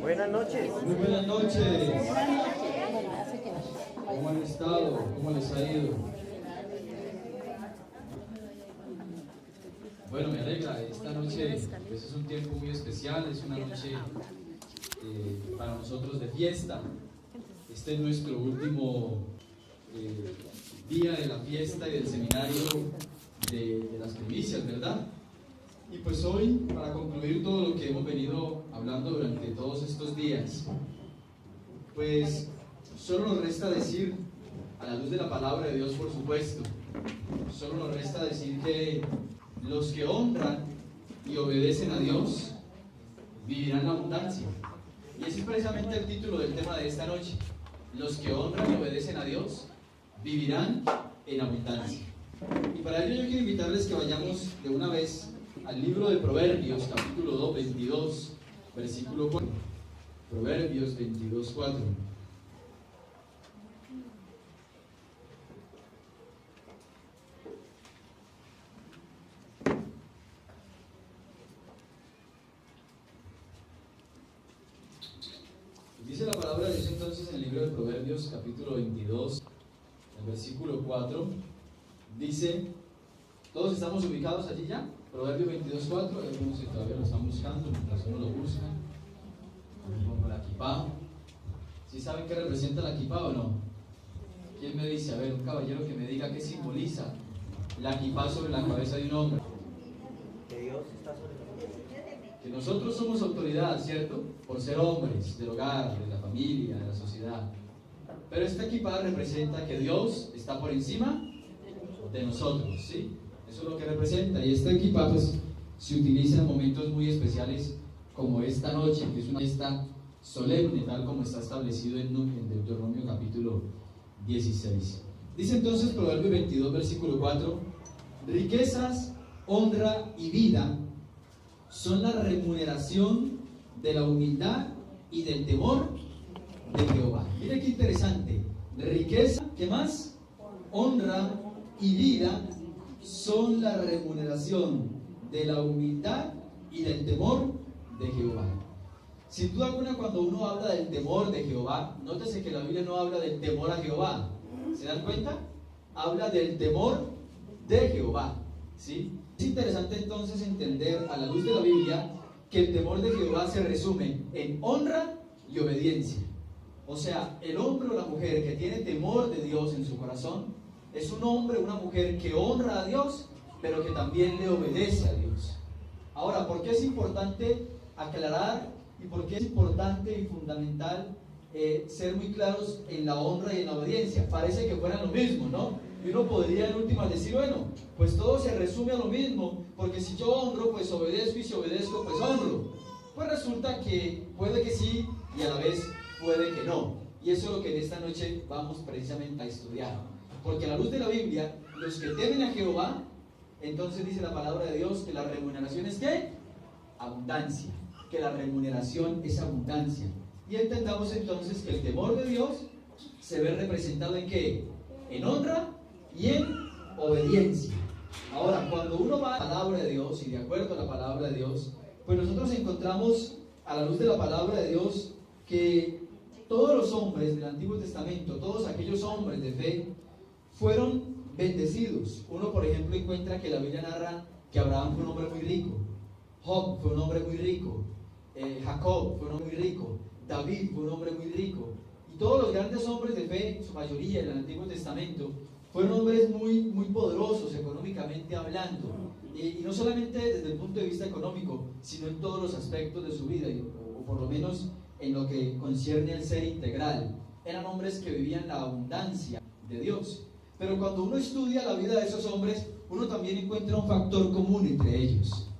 Buenas noches. Muy buenas noches. ¿Cómo han estado? ¿Cómo les ha ido? Bueno, me alegra. Esta noche pues, es un tiempo muy especial, es una noche para nosotros de fiesta. Este es nuestro último día de la fiesta y del seminario de las primicias, ¿verdad? Y pues hoy, para concluir todo lo que hemos venido hablando durante todos estos días, pues solo nos resta decir, a la luz de la palabra de Dios, por supuesto, solo nos resta decir que los que honran y obedecen a Dios vivirán la abundancia. Y ese es precisamente el título del tema de esta noche. Los que honran y obedecen a Dios vivirán en abundancia. Y para ello yo quiero invitarles que vayamos de una vez al libro de Proverbios, capítulo 22, versículo 4. Proverbios 22, 4. Dice la palabra de Dios entonces en el libro de Proverbios, capítulo 22, el versículo 4. Dice, ¿todos estamos ubicados allí ya? Proverbios 22, 4. Hay algunos que todavía lo están buscando, mientras uno lo busca. Como la kipá. ¿Sí saben qué representa la kipá o no? ¿Quién me dice? A ver, un caballero que me diga qué simboliza la kipá sobre la cabeza de un hombre. Que Dios está sobre nosotros. Que nosotros somos autoridad, ¿cierto? Por ser hombres del hogar, de la familia, de la sociedad. Pero esta kipá representa que Dios está por encima de nosotros, ¿sí? Eso es lo que representa. Y esta kipá pues se utiliza en momentos muy especiales como esta noche, que es una fiesta solemne, tal como está establecido en Deuteronomio capítulo 16. Dice entonces Proverbios 22, versículo 4: riquezas, honra y vida son la remuneración de la humildad y del temor de Jehová. Mire qué interesante. Riqueza, ¿qué más? Honra y vida son la remuneración de la humildad y del temor de Jehová. Sin duda alguna, cuando uno habla del temor de Jehová, nótese que la Biblia no habla del temor a Jehová. ¿Se dan cuenta? Habla del temor de Jehová, ¿sí? Es interesante entonces entender a la luz de la Biblia que el temor de Jehová se resume en honra y obediencia. O sea, el hombre o la mujer que tiene temor de Dios en su corazón es un hombre o una mujer que honra a Dios, pero que también le obedece a Dios. Ahora, ¿por qué es importante aclarar y por qué es importante y fundamental ser muy claros en la honra y en la obediencia? Parece que fueran lo mismo, ¿no? Y uno podría en últimas decir, bueno, pues todo se resume a lo mismo, porque si yo honro, pues obedezco, y si obedezco, pues honro. Pues resulta que puede que sí y a la vez puede que no. Y eso es lo que en esta noche vamos precisamente a estudiar. Porque a la luz de la Biblia, los que temen a Jehová, entonces dice la palabra de Dios que la remuneración es ¿qué? Abundancia. Que la remuneración es abundancia. Y entendamos entonces que el temor de Dios se ve representado en ¿qué? En honra y en obediencia. Ahora, cuando uno va a la palabra de Dios y de acuerdo a la palabra de Dios, pues nosotros encontramos a la luz de la palabra de Dios que todos los hombres del Antiguo Testamento, todos aquellos hombres de fe, fueron bendecidos. Uno, por ejemplo, encuentra que la Biblia narra que Abraham fue un hombre muy rico, Job fue un hombre muy rico, Jacob fue un hombre muy rico, David fue un hombre muy rico. Y todos los grandes hombres de fe, su mayoría en el Antiguo Testamento, fueron hombres muy poderosos económicamente hablando. Y no solamente desde el punto de vista económico, sino en todos los aspectos de su vida, o por lo menos en lo que concierne al ser integral. Eran hombres que vivían la abundancia de Dios. Pero cuando uno estudia la vida de esos hombres, uno también encuentra un factor común entre ellos.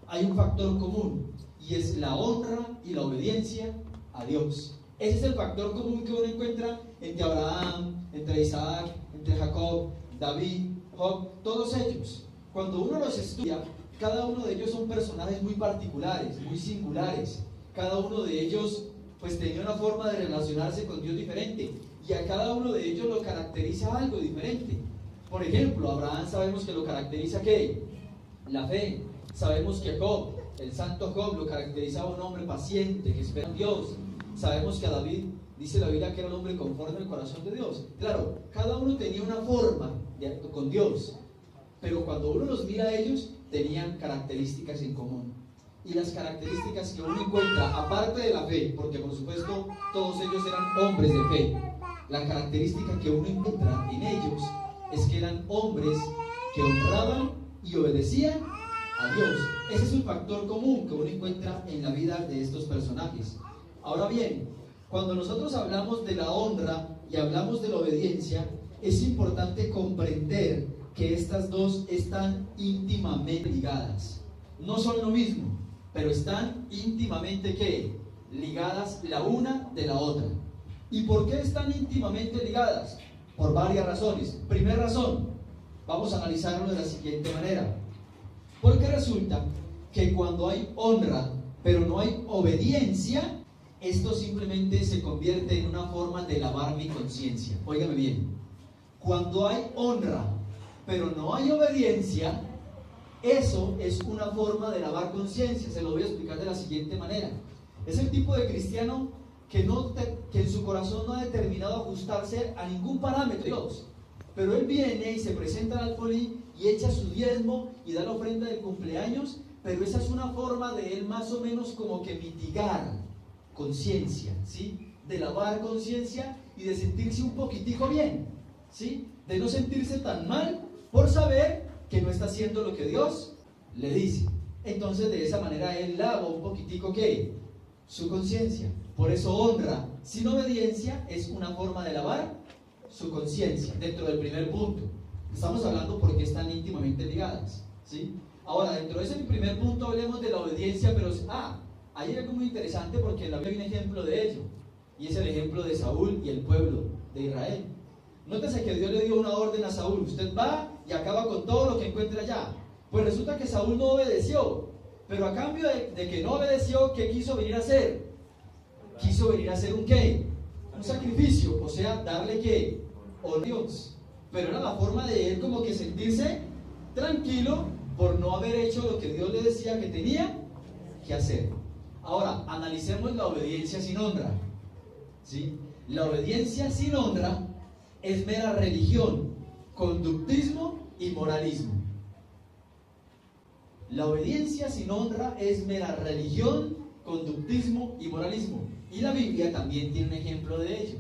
Hay un factor común, y es la honra y la obediencia a Dios. Ese es el factor común que uno encuentra entre Abraham, entre Isaac, entre Jacob, David, Job, todos ellos. Cuando uno los estudia, cada uno de ellos son personajes muy particulares, muy singulares. Cada uno de ellos pues tenía una forma de relacionarse con Dios diferente, y a cada uno de ellos lo caracteriza algo diferente. Por ejemplo, Abraham sabemos que lo caracteriza ¿qué? La fe. Sabemos que Job El santo Job lo caracterizaba un hombre paciente, que espera en Dios. Sabemos que a David dice la Biblia que era un hombre conforme al corazón de Dios. Claro, cada uno tenía una forma con Dios, pero cuando uno los mira a ellos, tenían características en común. Y las características que uno encuentra, aparte de la fe, porque por supuesto todos ellos eran hombres de fe, la característica que uno encuentra en ellos es que eran hombres que honraban y obedecían a Dios. Ese es un factor común que uno encuentra en la vida de estos personajes. Ahora bien, cuando nosotros hablamos de la honra y hablamos de la obediencia, es importante comprender que estas dos están íntimamente ligadas. No son lo mismo, pero están íntimamente ¿qué? Ligadas la una de la otra. ¿Y por qué están íntimamente ligadas? Por varias razones. Primera razón, vamos a analizarlo de la siguiente manera. Porque resulta que cuando hay honra, pero no hay obediencia, esto simplemente se convierte en una forma de lavar mi conciencia. Óigame bien, cuando hay honra, pero no hay obediencia, eso es una forma de lavar conciencia. Se lo voy a explicar de la siguiente manera. Es el tipo de cristiano que en su corazón no ha determinado ajustarse a ningún parámetro de Dios, pero él viene y se presenta al alfolí y echa su diezmo y da la ofrenda de cumpleaños, pero esa es una forma de él más o menos como que mitigar conciencia, ¿sí? De lavar conciencia y de sentirse un poquitico bien, ¿sí? De no sentirse tan mal por saber que no está haciendo lo que Dios le dice. Entonces de esa manera él lava un poquitico ¿qué? Su conciencia. Por eso honra sin obediencia es una forma de lavar su conciencia. Dentro del primer punto estamos hablando porque están íntimamente ligadas, ¿sí? Ahora, dentro de ese primer punto hablemos de la obediencia, pero hay algo muy interesante porque en la Biblia hay un ejemplo de ello, y es el ejemplo de Saúl y el pueblo de Israel. Nótese que Dios le dio una orden a Saúl: usted va y acaba con todo lo que encuentre allá. Pues resulta que Saúl no obedeció, pero a cambio de que no obedeció, ¿qué quiso venir a hacer? Quiso venir a hacer un ¿qué? Un sacrificio, o sea, darle ¿qué? A Dios. Pero era la forma de él como que sentirse tranquilo por no haber hecho lo que Dios le decía que tenía que hacer. Ahora, analicemos la obediencia sin honra, ¿sí? La obediencia sin honra es mera religión, conductismo y moralismo. La obediencia sin honra es mera religión, conductismo y moralismo. Y la Biblia también tiene un ejemplo de ello.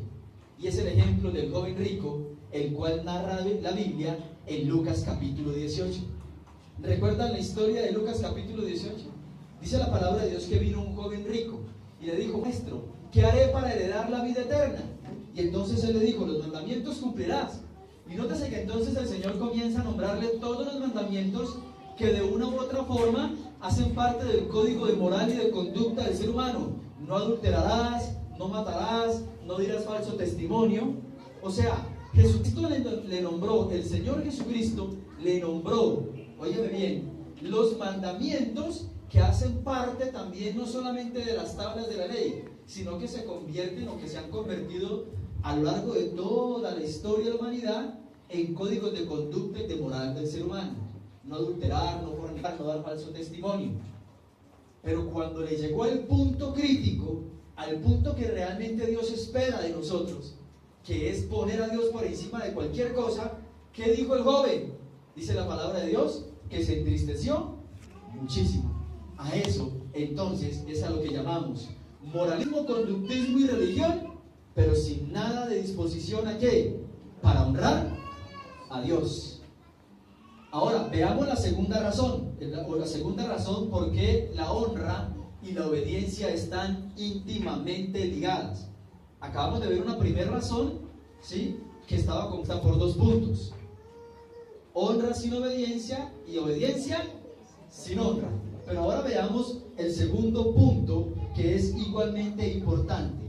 Y es el ejemplo del joven rico, el cual narra la Biblia en Lucas capítulo 18. ¿Recuerdan la historia de Lucas capítulo 18? Dice la palabra de Dios que vino un joven rico y le dijo: maestro, ¿qué haré para heredar la vida eterna? Y entonces él le dijo: los mandamientos cumplirás. Y nótese que entonces el Señor comienza a nombrarle todos los mandamientos que de una u otra forma hacen parte del código de moral y de conducta del ser humano. No adulterarás, no matarás, no dirás falso testimonio. O sea, Jesucristo le nombró, el Señor Jesucristo le nombró, óyeme bien, los mandamientos que hacen parte también no solamente de las tablas de la ley, sino que se convierten o que se han convertido a lo largo de toda la historia de la humanidad en códigos de conducta y de moral del ser humano. No adulterar, no fornicar, no dar falso testimonio. Pero cuando le llegó al punto crítico, al punto que realmente Dios espera de nosotros, que es poner a Dios por encima de cualquier cosa, ¿qué dijo el joven? Dice la palabra de Dios que se entristeció muchísimo. A eso, entonces, es a lo que llamamos moralismo, conductismo y religión, pero sin nada de disposición ¿a qué? Para honrar a Dios. Ahora, veamos la segunda razón, la segunda razón por qué la honra y la obediencia están íntimamente ligadas. Acabamos de ver una primera razón, ¿sí? Que estaba compuesta por dos puntos: honra sin obediencia y obediencia sin honra. Pero ahora veamos el segundo punto, que es igualmente importante.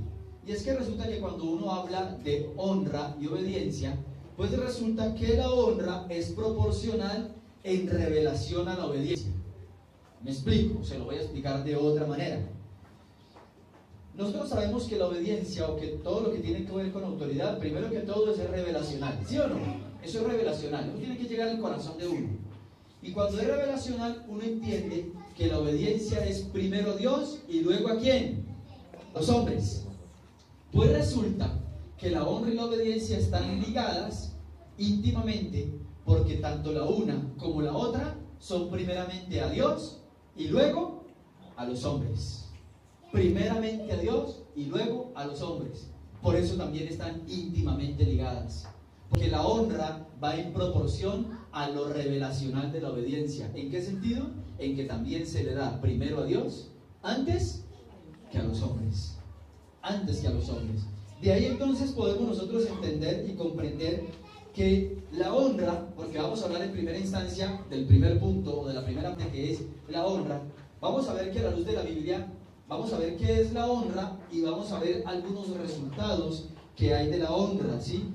Y es que resulta que cuando uno habla de honra y obediencia, pues resulta que la honra es proporcional en revelación a la obediencia. Me explico, se lo voy a explicar de otra manera. Nosotros sabemos que la obediencia, o que todo lo que tiene que ver con autoridad, primero que todo es revelacional, ¿sí o no? Eso es revelacional, eso tiene que llegar al corazón de uno. Y cuando es revelacional, uno entiende que la obediencia es primero a Dios y luego a quién? Los hombres. Pues resulta que la honra y la obediencia están ligadas íntimamente, porque tanto la una como la otra son primeramente a Dios y luego a los hombres. Primeramente a Dios y luego a los hombres. Por eso también están íntimamente ligadas. Porque la honra va en proporción a lo revelacional de la obediencia. ¿En qué sentido? En que también se le da primero a Dios antes que a los hombres. Antes que a los hombres. De ahí entonces podemos nosotros entender y comprender que la honra, porque vamos a hablar en primera instancia del primer punto o de la primera parte que es la honra, vamos a ver que a la luz de la Biblia vamos a ver qué es la honra y vamos a ver algunos resultados que hay de la honra, ¿sí?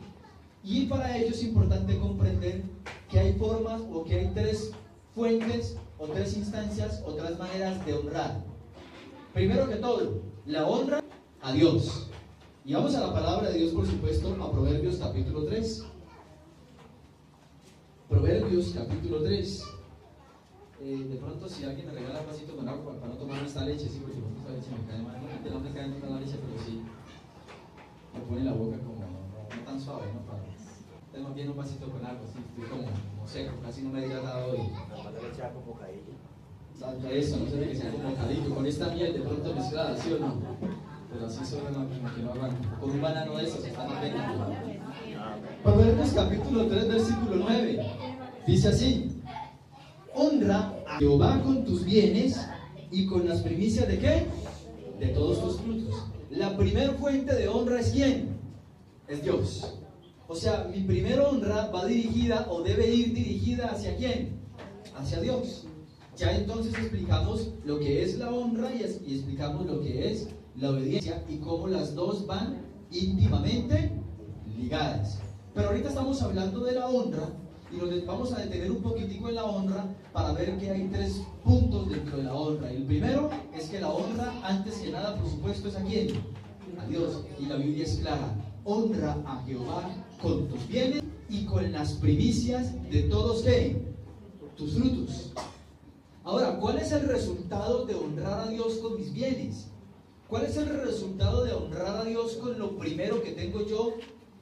Y para ello es importante comprender que hay formas o que hay tres fuentes o tres instancias o tres maneras de honrar. Primero que todo, la honra a Dios. Y vamos a la palabra de Dios, por supuesto, a Proverbios capítulo 3. Proverbios capítulo 3. De pronto si alguien me regala un vasito con agua para no tomar esta leche, sí, porque esta leche me cae mal. No me cae nunca la leche, pero sí me pone la boca como no tan suave, ¿no? Tengo bien un vasito con agua, sí, estoy como seco, casi no me he hidratado hoy. La leche va con bocadillo. Salta eso, no sé de que sea como bocadillo, con esta miel de pronto mezclada, ¿sí o no? Pero así solo no, como que no aguanto. Con un banano de esos están apenas. Proverbios capítulo 3, versículo 9. Dice así: honra a Jehová con tus bienes y con las primicias de ¿qué? De todos tus frutos. La primera fuente de honra es ¿quién? Es Dios. O sea, mi primera honra va dirigida o debe ir dirigida ¿hacia quién? Hacia Dios. Ya entonces explicamos lo que es la honra y explicamos lo que es la obediencia y cómo las dos van íntimamente ligadas. Pero ahorita estamos hablando de la honra y nos vamos a detener un poquitico en la honra para ver que hay tres puntos dentro de la honra. El primero es que la honra, antes que nada, por supuesto, es ¿a quién? A Dios. Y la Biblia es clara: honra a Jehová con tus bienes y con las primicias de todos ¿qué? Tus frutos. Ahora, ¿cuál es el resultado de honrar a Dios con mis bienes? ¿Cuál es el resultado de honrar a Dios con lo primero que tengo yo?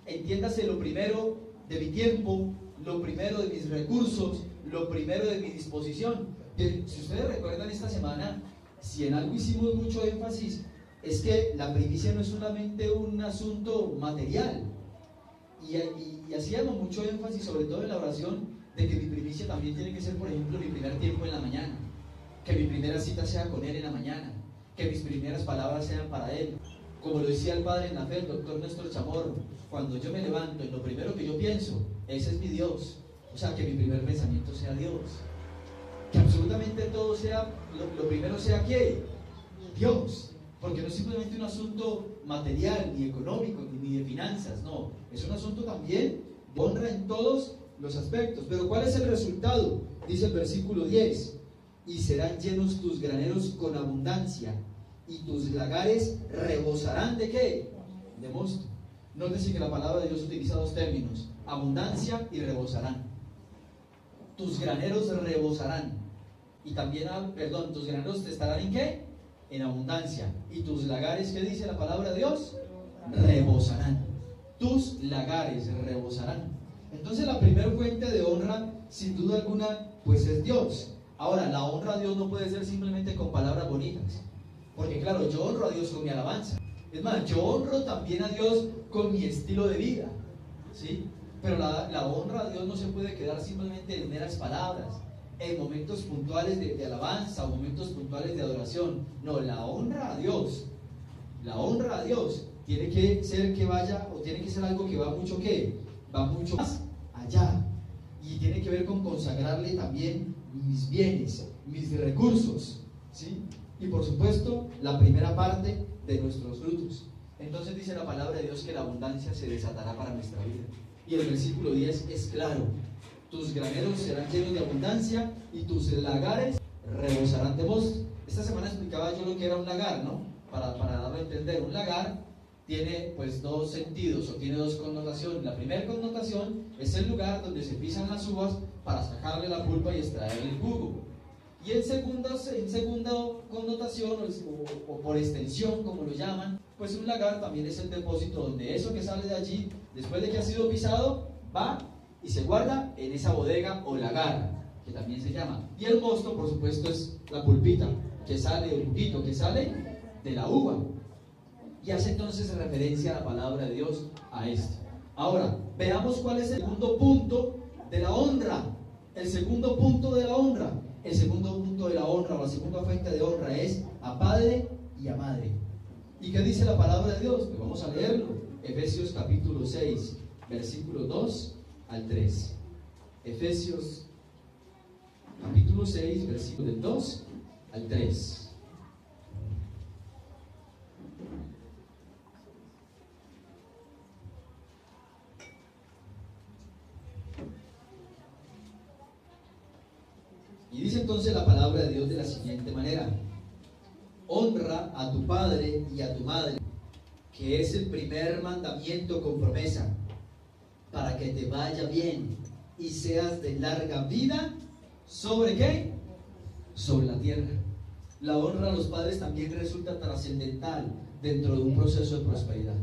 Entiéndase, lo primero de mi tiempo, lo primero de mis recursos, lo primero de mi disposición. Si ustedes recuerdan esta semana, si en algo hicimos mucho énfasis, es que la primicia no es solamente un asunto material. Y hacíamos mucho énfasis, sobre todo en la oración, de que mi primicia también tiene que ser, por ejemplo, mi primer tiempo en la mañana, que mi primera cita sea con Él en la mañana, que mis primeras palabras sean para Él. Como lo decía el padre en la fe, el doctor Néstor Chamorro: cuando yo me levanto, y lo primero que yo pienso, ese es mi Dios. O sea, que mi primer pensamiento sea Dios. Que absolutamente todo sea, lo primero sea ¿qué? Dios. Porque no es simplemente un asunto material, ni económico, ni de finanzas, no. Es un asunto también de honra en todos los aspectos. Pero ¿cuál es el resultado? Dice el versículo 10: y serán llenos tus graneros con abundancia, y tus lagares rebosarán ¿de qué? De mosto. Nótese que la palabra de Dios utiliza dos términos: abundancia y rebosarán. Tus graneros rebosarán. Y también, tus graneros estarán ¿en qué? En abundancia. Y tus lagares, ¿qué dice la palabra de Dios? Rebosarán. Tus lagares rebosarán. Entonces la primera fuente de honra, sin duda alguna, pues es Dios. Ahora, la honra a Dios no puede ser simplemente con palabras bonitas. Porque claro, yo honro a Dios con mi alabanza. Es más, yo honro también a Dios con mi estilo de vida, ¿sí? Pero la honra a Dios no se puede quedar simplemente en meras palabras, en momentos puntuales de alabanza o momentos puntuales de adoración. No, la honra a Dios tiene que ser que vaya, o tiene que ser algo que va mucho ¿qué? Va mucho más allá. Y tiene que ver con consagrarle también mis bienes, mis recursos, ¿sí? Y por supuesto, la primera parte de nuestros frutos. Entonces dice la palabra de Dios que la abundancia se desatará para nuestra vida. Y el versículo 10 es claro: tus graneros serán llenos de abundancia y tus lagares rebosarán de mosto. Esta semana explicaba yo lo que era un lagar, ¿no? Para darlo a entender. Un lagar tiene pues dos sentidos, o tiene dos connotaciones. La primera connotación es el lugar donde se pisan las uvas para sacarle la pulpa y extraer el jugo. Y en segunda connotación, o por extensión, como lo llaman, pues un lagar también es el depósito donde eso que sale de allí, después de que ha sido pisado, va y se guarda en esa bodega o lagar, que también se llama. Y el mosto, por supuesto, es la pulpita, que sale, el juguito que sale de la uva. Y hace entonces referencia a la palabra de Dios a esto. Ahora, veamos cuál es el segundo punto de la honra. El segundo punto de la honra. El segundo punto de la honra, o la segunda fuente de honra, es a padre y a madre. ¿Y qué dice la palabra de Dios? Pues vamos a leerlo. Efesios capítulo 6, versículos 2 al 3. Efesios capítulo 6, versículos del 2 al 3. Y dice entonces la palabra de Dios de la siguiente manera: honra a tu padre y a tu madre, que es el primer mandamiento con promesa, para que te vaya bien y seas de larga vida. ¿Sobre qué? Sobre la tierra. La honra a los padres también resulta trascendental dentro de un proceso de prosperidad.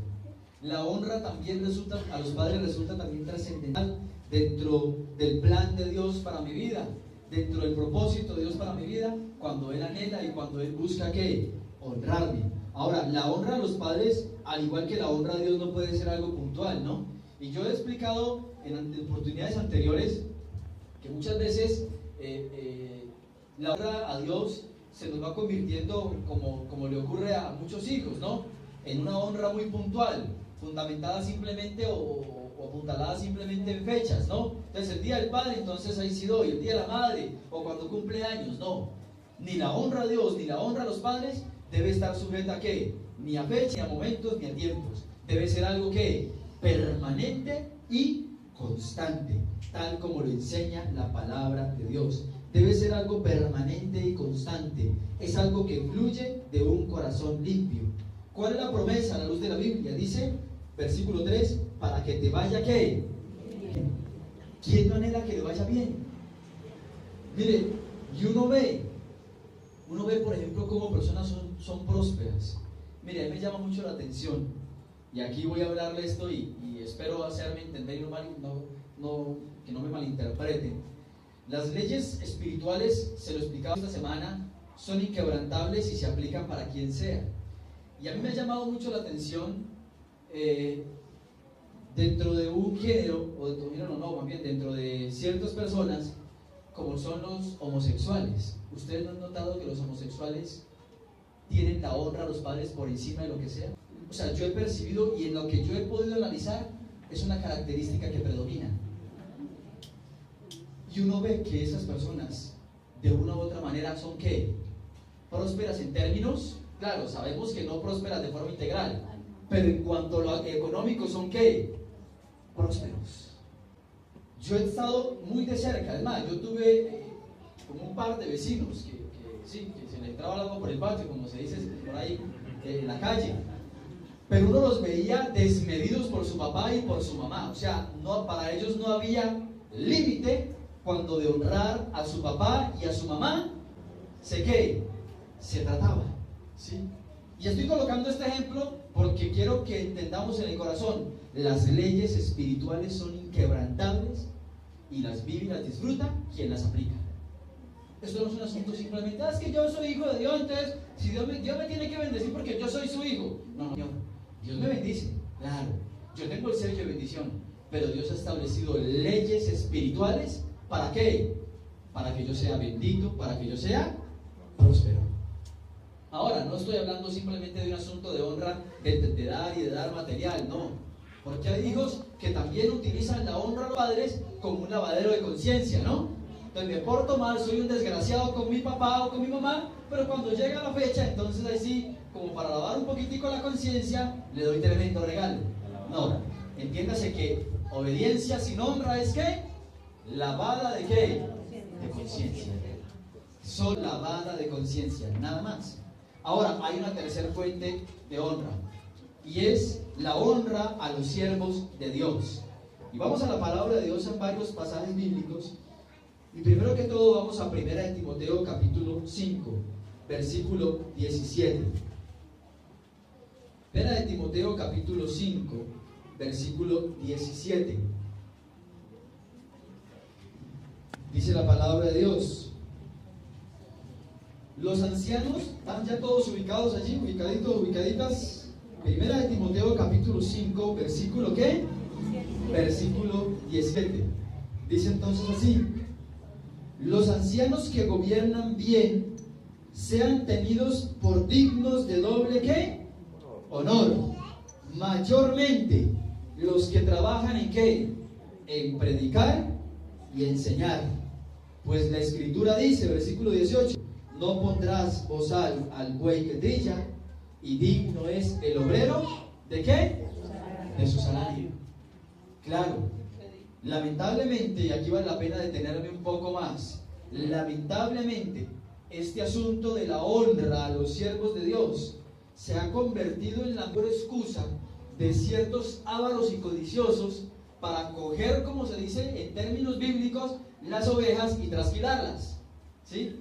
La honra también a los padres resulta también trascendental dentro del plan de Dios para mi vida, dentro del propósito de Dios para mi vida, cuando Él anhela y cuando Él busca ¿qué? Honrarme. Ahora, la honra a los padres, al igual que la honra a Dios, no puede ser algo puntual, ¿no? Y yo he explicado en oportunidades anteriores que muchas veces la honra a Dios se nos va convirtiendo, como le ocurre a muchos hijos, ¿no? En una honra muy puntual, fundamentada simplemente o apuntalada simplemente en fechas, ¿no? Entonces el día del padre, entonces ahí sí doy, el día de la madre, o cuando cumple años, no. Ni la honra a Dios, ni la honra a los padres debe estar sujeta a ¿qué? Ni a fechas, ni a momentos, ni a tiempos. Debe ser algo que permanente y constante, tal como lo enseña la palabra de Dios. Debe ser algo permanente y constante. Es algo que fluye de un corazón limpio. ¿Cuál es la promesa a la luz de la Biblia? Dice, versículo 3, para que te vaya ¿qué? ¿Quién no anhela que le vaya bien? Mire, y uno ve por ejemplo cómo personas son prósperas. Mire, a mí me llama mucho la atención, y aquí voy a hablarle esto y espero hacerme entender y que no me malinterpreten. Las leyes espirituales, se lo explicaba esta semana, son inquebrantables y se aplican para quien sea. Y a mí me ha llamado mucho la atención dentro de un género, más bien dentro de ciertas personas, como son los homosexuales. ¿Ustedes no han notado que los homosexuales tienen la honra a los padres por encima de lo que sea? O sea, yo he percibido, y en lo que yo he podido analizar, es una característica que predomina. Y uno ve que esas personas, de una u otra manera, son ¿qué? Prósperas en términos, claro, sabemos que no prósperas de forma integral, pero en cuanto a lo económico, son ¿qué? Prósperos. Yo he estado muy de cerca, además, yo tuve como un par de vecinos que se les entraba el agua por el patio, como se dice por ahí en la calle, pero uno los veía desmedidos por su papá y por su mamá. O sea, para ellos no había límite cuando de honrar a su papá y a su mamá se trataba, ¿sí? Y estoy colocando este ejemplo porque quiero que entendamos en el corazón: las leyes espirituales son inquebrantables y las vive y las disfruta quien las aplica. Esto no es un asunto simplemente, es que yo soy hijo de Dios, entonces si Dios me tiene que bendecir porque yo soy su hijo. No, Señor, Dios me bendice, claro, yo tengo el sello de bendición, pero Dios ha establecido leyes espirituales. ¿Para qué? Para que yo sea bendito, para que yo sea próspero. Ahora, no estoy hablando simplemente de un asunto de honra, de dar y de dar material, no. Porque hay hijos que también utilizan la honra a los padres como un lavadero de conciencia, ¿no? Entonces me porto mal, soy un desgraciado con mi papá o con mi mamá, pero cuando llega la fecha, entonces ahí sí, como para lavar un poquitico la conciencia, le doy tremendo regalo. No, entiéndase que obediencia sin honra es ¿qué? Lavada de ¿qué? De conciencia. Solo lavada de conciencia, nada más. Ahora, hay una tercera fuente de honra, y es la honra a los siervos de Dios. Y vamos a la palabra de Dios en varios pasajes bíblicos, Y primero que todo vamos a 1 de Timoteo capítulo 5, versículo 17. 1 de Timoteo capítulo 5, versículo 17. Dice la palabra de Dios. Los ancianos, ¿están ya todos ubicados allí? ¿Ubicaditos, ubicaditas? 1 de Timoteo capítulo 5, versículo ¿qué? Versículo 17. Dice entonces así: los ancianos que gobiernan bien sean tenidos por dignos de doble ¿qué? Honor. Mayormente los que trabajan en ¿qué? En predicar y enseñar. Pues la escritura dice, versículo 18: no pondrás bozal al buey que trilla, y digno es el obrero ¿de qué? De su salario. Claro, lamentablemente, y aquí vale la pena detenerme un poco más, lamentablemente este asunto de la honra a los siervos de Dios se ha convertido en la mejor excusa de ciertos ávaros y codiciosos para coger, como se dice en términos bíblicos, las ovejas y trasquilarlas, ¿sí?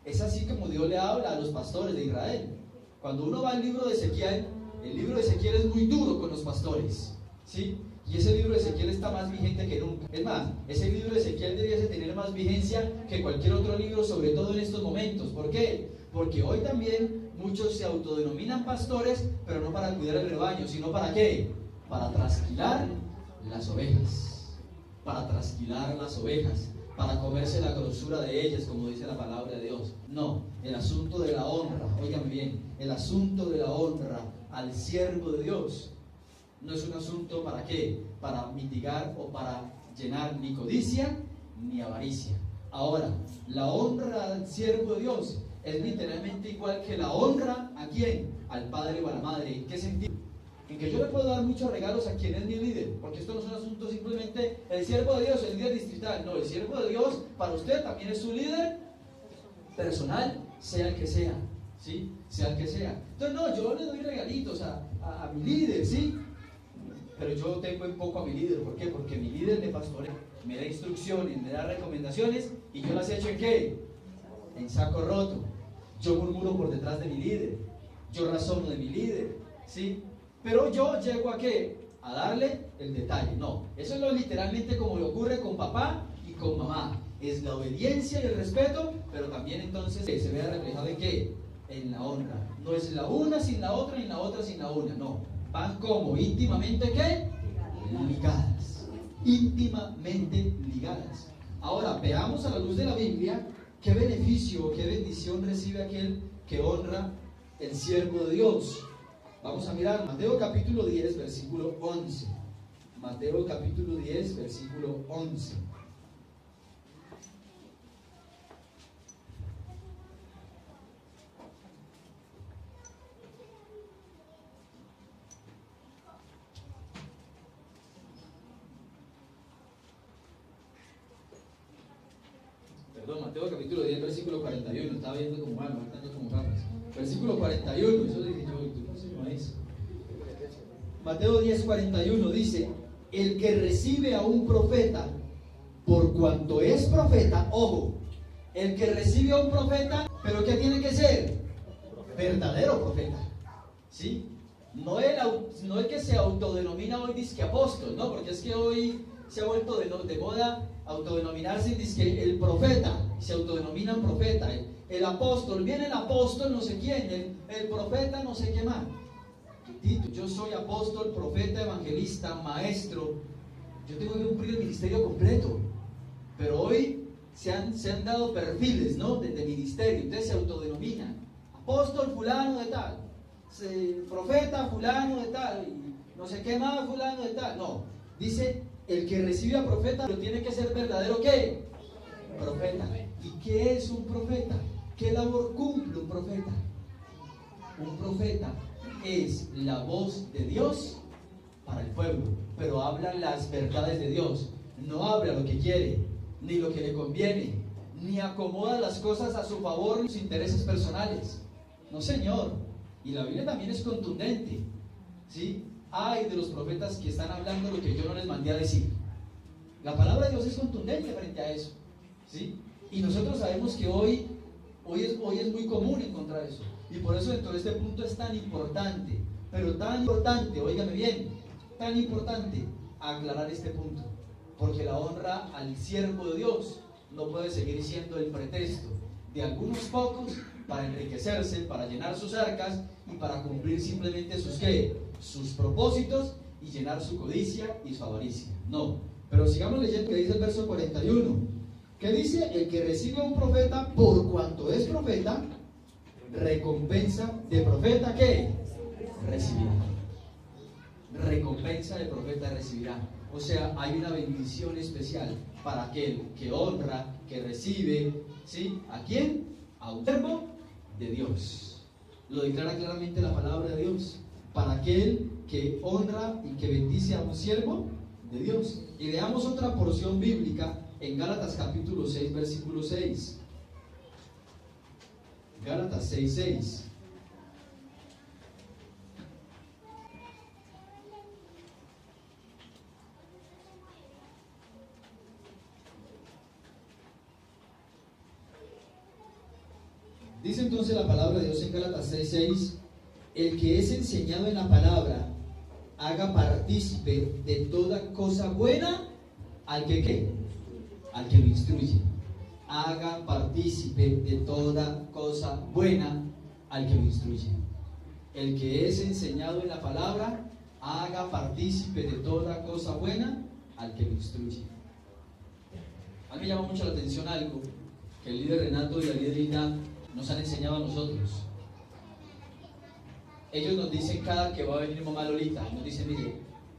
Es así como Dios le habla a los pastores de Israel. Cuando uno va al libro de Ezequiel, el libro de Ezequiel es muy duro con los pastores, ¿sí? Y ese libro de Ezequiel está más vigente que nunca. Es más, ese libro de Ezequiel debiese tener más vigencia que cualquier otro libro, sobre todo en estos momentos. ¿Por qué? Porque hoy también muchos se autodenominan pastores, pero no para cuidar el rebaño, sino ¿para qué? Para trasquilar las ovejas. Para trasquilar las ovejas, para comerse la grosura de ellas, como dice la palabra de Dios. No, el asunto de la honra, óigame bien, el asunto de la honra al siervo de Dios no es un asunto ¿para qué? Para mitigar o para llenar ni codicia ni avaricia. Ahora, la honra al siervo de Dios es literalmente igual que la honra ¿a quién? Al padre o a la madre. ¿En qué sentido? En que yo le puedo dar muchos regalos a quien es mi líder, porque esto no es un asunto simplemente el siervo de Dios, el líder distrital. No, el siervo de Dios para usted también es su líder personal, sea el que sea, ¿sí? Sea el que sea. Entonces, no, yo le doy regalitos a mi líder, ¿sí? Pero yo tengo en poco a mi líder. ¿Por qué? Porque mi líder me pastorea, me da instrucciones, me da recomendaciones, y yo las he hecho ¿en qué? En saco roto. Yo murmuro por detrás de mi líder, yo razono de mi líder, ¿sí? Pero yo llego ¿a qué? A darle el detalle. No, eso es lo literalmente como le ocurre con papá y con mamá. Es la obediencia y el respeto, pero también entonces se ve reflejado ¿en qué? En la honra. No es la una sin la otra, ni la otra sin la una, no. Van como íntimamente ¿qué? Ligadas. Íntimamente ligadas. Ahora, veamos a la luz de la Biblia qué beneficio, qué bendición recibe aquel que honra el siervo de Dios. Vamos a mirar Mateo capítulo 10, versículo 11. Mateo capítulo 10, versículo 11. Perdón, Mateo capítulo 10, versículo 41. Estaba viendo como mal, marcando como gafas. Versículo 41, eso dije yo, no sé cómo es. Mateo 10, 41 dice: el que recibe a un profeta, por cuanto es profeta, ojo, el que recibe a un profeta, pero ¿qué tiene que ser? Verdadero profeta, ¿sí? No el que se autodenomina hoy disque apóstol, ¿no? Porque es que hoy se ha vuelto de moda autodenominarse disque el profeta, se autodenominan profeta, el apóstol, viene el apóstol no sé quién, el profeta no sé qué más. Yo soy apóstol, profeta, evangelista, maestro. Yo tengo que cumplir el ministerio completo. Pero hoy se han dado perfiles, ¿no? de ministerio. Entonces se autodenominan apóstol fulano de tal, profeta fulano de tal, y no sé qué más fulano de tal. No, dice el que recibe a profeta, pero tiene que ser verdadero ¿qué? Profeta. ¿Y qué es un profeta? ¿Qué labor cumple un profeta? Un profeta es la voz de Dios para el pueblo, pero habla las verdades de Dios. No habla lo que quiere, ni lo que le conviene, ni acomoda las cosas a su favor, sus intereses personales. No, señor. Y la Biblia también es contundente, ¿sí? Ay de los profetas que están hablando lo que yo no les mandé a decir. La palabra de Dios es contundente frente a eso. ¿sí? Y nosotros sabemos que hoy es muy común encontrar eso. Y por eso dentro de este punto es tan importante, pero tan importante, óigame bien, tan importante aclarar este punto. Porque la honra al siervo de Dios no puede seguir siendo el pretexto de algunos pocos para enriquecerse, para llenar sus arcas y para cumplir simplemente sus propósitos y llenar su codicia y su avaricia. No, pero sigamos leyendo que dice el verso 41. ¿Qué dice? El que recibe a un profeta por cuanto es profeta, recompensa de profeta, ¿qué? Recibirá. Recompensa de profeta recibirá. O sea, hay una bendición especial para aquel que honra, que recibe, ¿sí? ¿A quién? A un siervo de Dios. Lo declara claramente la palabra de Dios. Para aquel que honra y que bendice a un siervo de Dios. Y leamos otra porción bíblica en Gálatas capítulo 6, versículo 6. Gálatas 6, 6. Dice entonces la palabra de Dios en Gálatas 6, 6: el que es enseñado en la palabra, haga partícipe de toda cosa buena al que ¿qué? Al que lo instruye. Haga partícipe de toda cosa buena al que lo instruye. El que es enseñado en la palabra, haga partícipe de toda cosa buena al que lo instruye. A mí me llama mucho la atención algo que el líder Renato y la líder Hilda nos han enseñado a nosotros. Ellos nos dicen cada que va a venir mamá Lolita, nos dicen: mire,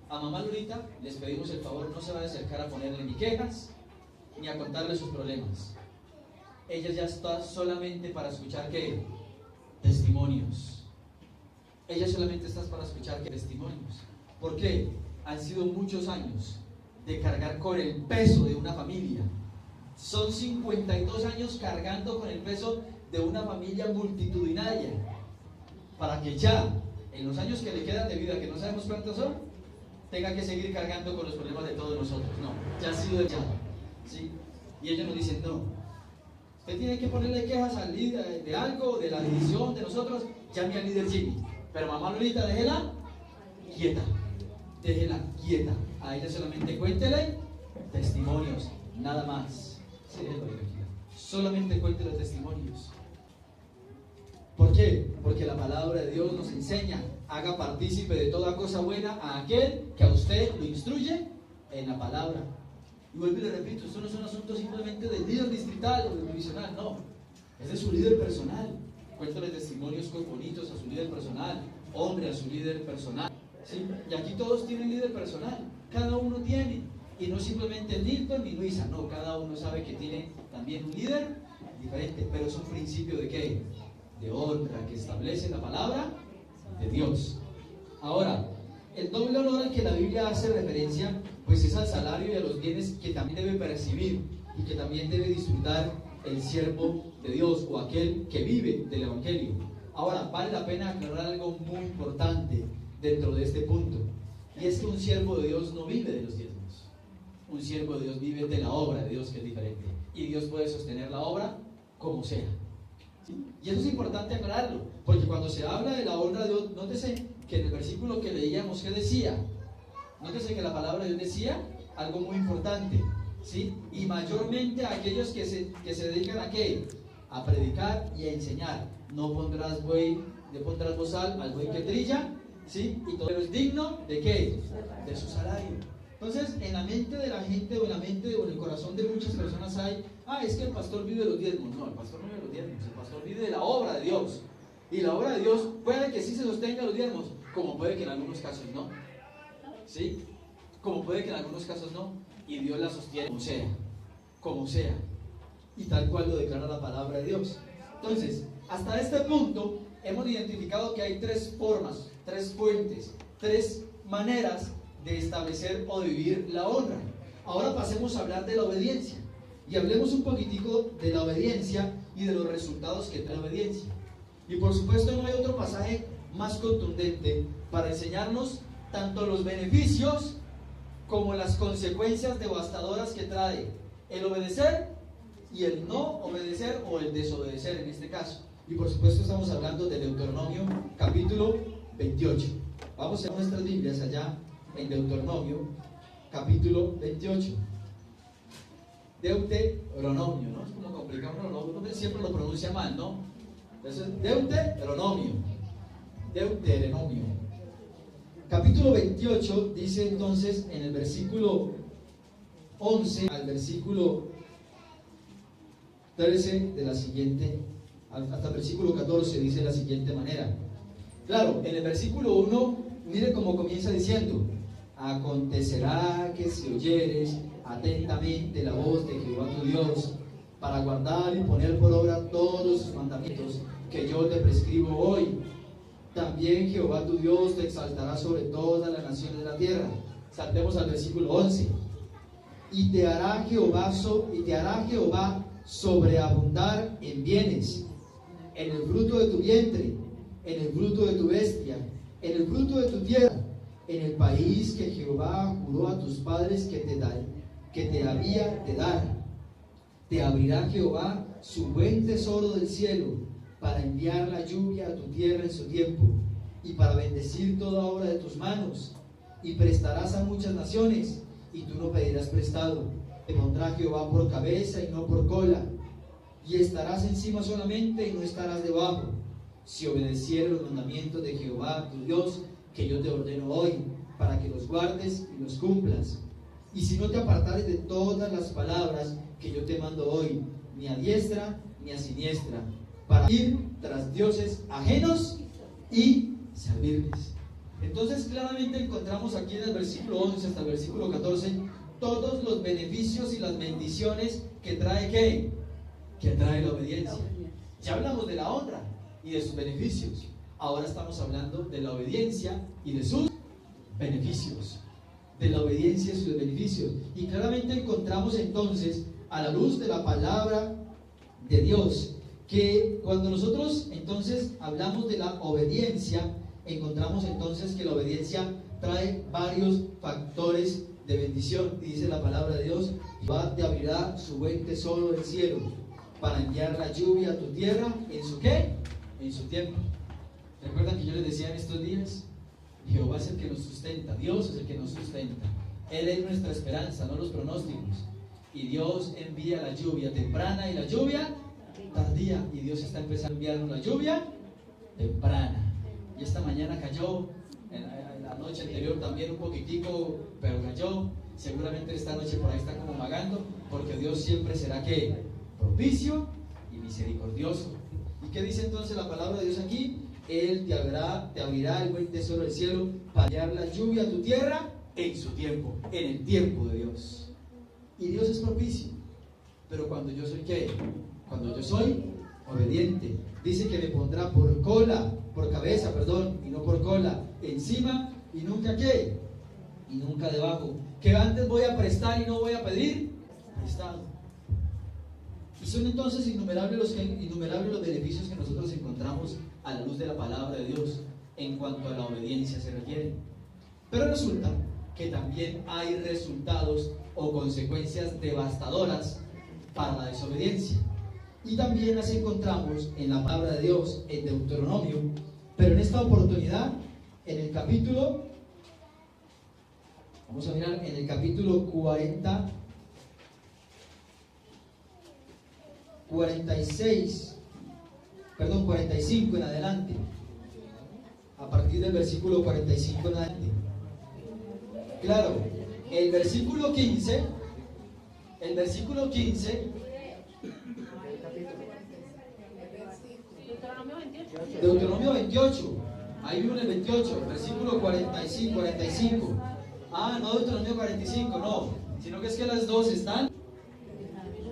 a mamá Lolita les pedimos el favor, no se va a acercar a ponerle ni quejas ni a contarle sus problemas. Ella ya está solamente para escuchar ¿qué? Testimonios. Ella solamente está para escuchar ¿qué? Testimonios. ¿Por qué? Han sido muchos años de cargar con el peso de una familia. Son 52 años cargando con el peso de una familia multitudinaria, para que ya, en los años que le quedan de vida, que no sabemos cuántos son, tenga que seguir cargando con los problemas de todos nosotros. No, ya ha sido echado, ¿sí? Y ellos nos dicen: no, usted tiene que ponerle quejas al líder de algo, de la división de nosotros, llame al líder Jimmy. Pero mamá Lolita, déjela quieta, a ella solamente cuéntele testimonios, nada más. Sí, solamente cuéntele testimonios. ¿Por qué? Porque la palabra de Dios nos enseña: haga partícipe de toda cosa buena a aquel que a usted lo instruye en la palabra. Y vuelvo y le repito, esto no es un asunto simplemente del líder distrital o del divisional, no, es de su líder personal. Cuéntale testimonios bonitos a su líder personal, honre a su líder personal, ¿sí? Y aquí todos tienen líder personal, cada uno tiene, y no simplemente Nilton ni Luisa, no, cada uno sabe que tiene también un líder diferente, pero es un principio de ¿qué? De honra que establece la palabra de Dios. Ahora, el doble honor al que la Biblia hace referencia, pues es al salario y a los bienes que también debe percibir y que también debe disfrutar el siervo de Dios o aquel que vive del Evangelio. Ahora, vale la pena aclarar algo muy importante dentro de este punto, y es que un siervo de Dios no vive de los diezmos. Un siervo de Dios vive de la obra de Dios, que es diferente, y Dios puede sostener la obra como sea. ¿Sí? Y eso es importante aclararlo, porque cuando se habla de la honra de Dios, nótese que en el versículo que leíamos, ¿qué decía? Nótese que la palabra de Dios decía algo muy importante, ¿sí? Y mayormente a aquellos que se dedican ¿a qué? A predicar y a enseñar. No pondrás bozal al buey que trilla, ¿sí? Y todo es digno ¿de qué? De su salario. Entonces, en la mente de la gente, o en la mente o en el corazón de muchas personas hay: es que el pastor vive de los diezmos. No, el pastor no vive de los diezmos, el pastor vive de la obra de Dios. Y la obra de Dios puede que sí se sostenga los diezmos, como puede que en algunos casos no, ¿sí? Como puede que en algunos casos no, y Dios la sostiene como sea, y tal cual lo declara la palabra de Dios. Entonces, hasta este punto hemos identificado que hay tres formas, tres fuentes, tres maneras de establecer o de vivir la honra. Ahora pasemos a hablar de la obediencia, y hablemos un poquitico de la obediencia y de los resultados que trae la obediencia. Y por supuesto no hay otro pasaje más contundente para enseñarnos tanto los beneficios como las consecuencias devastadoras que trae el obedecer y el no obedecer o el desobedecer en este caso. Y por supuesto estamos hablando de Deuteronomio capítulo 28. Vamos a nuestras Biblias allá en Deuteronomio capítulo 28. Deuteronomio, ¿no? Es como complicado, uno siempre lo pronuncia mal, ¿no? Entonces, Deuteronomio. Deuteronomio. Capítulo 28 dice entonces en el versículo 11 al versículo 13 de la siguiente, hasta el versículo 14 dice de la siguiente manera. Claro, en el versículo 1, mire cómo comienza diciendo: acontecerá que si oyeres atentamente la voz de Jehová tu Dios, para guardar y poner por obra todos sus mandamientos que yo te prescribo hoy, también Jehová tu Dios te exaltará sobre todas las naciones de la tierra. Saltemos al versículo 11. Y te hará Jehová sobreabundar en bienes, en el fruto de tu vientre, en el fruto de tu bestia, en el fruto de tu tierra, en el país que Jehová juró a tus padres que te había de dar. Te abrirá Jehová su buen tesoro del cielo, para enviar la lluvia a tu tierra en su tiempo, y para bendecir toda obra de tus manos. Y prestarás a muchas naciones, y tú no pedirás prestado. Te pondrá Jehová por cabeza y no por cola, y estarás encima solamente y no estarás debajo, si obedecieres los mandamientos de Jehová tu Dios, que yo te ordeno hoy, para que los guardes y los cumplas. Y si no te apartares de todas las palabras que yo te mando hoy, ni a diestra ni a siniestra, para ir tras dioses ajenos y servirles. Entonces claramente encontramos aquí en el versículo 11 hasta el versículo 14 todos los beneficios y las bendiciones que trae ¿qué? Que trae la obediencia. Ya hablamos de la honra y de sus beneficios. Ahora estamos hablando de la obediencia y de sus beneficios. De la obediencia y sus beneficios. Y claramente encontramos entonces, a la luz de la palabra de Dios, que cuando nosotros entonces hablamos de la obediencia, encontramos entonces que la obediencia trae varios factores de bendición. Y dice la palabra de Dios: Jehová te abrirá su buen tesoro del cielo, para enviar la lluvia a tu tierra en su ¿qué? En su tiempo. ¿Recuerdan que yo les decía en estos días? Jehová es el que nos sustenta, Dios es el que nos sustenta. Él es nuestra esperanza, no los pronósticos. Y Dios envía la lluvia temprana y la lluvia tardía. Y Dios está empezando a enviarnos la lluvia temprana. Y esta mañana cayó, en la noche anterior también un poquitico, pero cayó. Seguramente esta noche por ahí está como magando, porque Dios siempre será ¿qué? Propicio y misericordioso. ¿Y qué dice entonces la palabra de Dios aquí? Él te abrirá el buen tesoro del cielo, para enviar la lluvia a tu tierra en su tiempo, en el tiempo de Dios. Y Dios es propicio. Pero cuando yo soy ¿qué? Cuando yo soy obediente. Dice que me pondrá por cabeza, y no por cola, encima y nunca ¿qué? Y nunca debajo. Que antes voy a prestar y no voy a pedir prestado. Y son entonces innumerables los beneficios que nosotros encontramos a la luz de la palabra de Dios en cuanto a la obediencia se refiere. Pero resulta que también hay resultados o consecuencias devastadoras para la desobediencia. Y también las encontramos en la palabra de Dios, en Deuteronomio, pero en esta oportunidad, en el capítulo, vamos a mirar, en el capítulo 45 en adelante, a partir del versículo 45 en adelante. Claro, el versículo 15 Deuteronomio 28, ahí vimos el 28, versículo 45. No Deuteronomio 45, no, sino que es que las dos están,